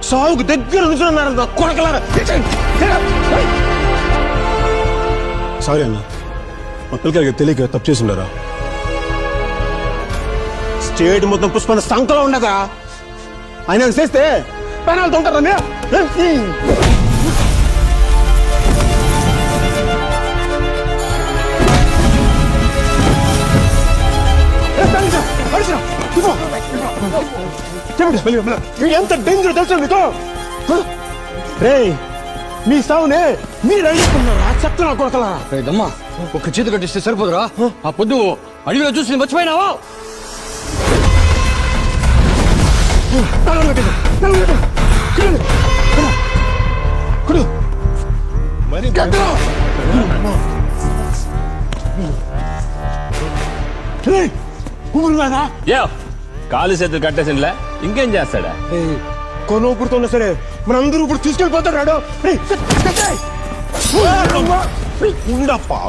సాగుకు దగ్గర నుంచున్నారు కొడకలారా. సారీ అన్న, మా పిల్లకాయలకి తెలియక తప్పు చేసి ఉండరా. స్టేట్ మొత్తం పుష్పన్న సంఖలో ఉండగా ఆయన చేస్తే పెనాలతో ఉంటారా? ఎంత డేంజర్ తెలుసా మీకు? రే మీ సావునే మీరు అడుగుతున్నారా? చెప్తున్నా కొడకలా. దమ్మా ఒక చేతి కట్టిస్తే సరిపోదురా? ఆ పొద్దు అడవిలో చూసి మర్చిపోయినావా? కాలు చేతులు కట్టేసినలే ఇంకేం చేస్తాడా? కొనుగుతున్నా సరే మనందరూ ఇప్పుడు తీసుకెళ్ళిపోతాడు. ఉండప్పా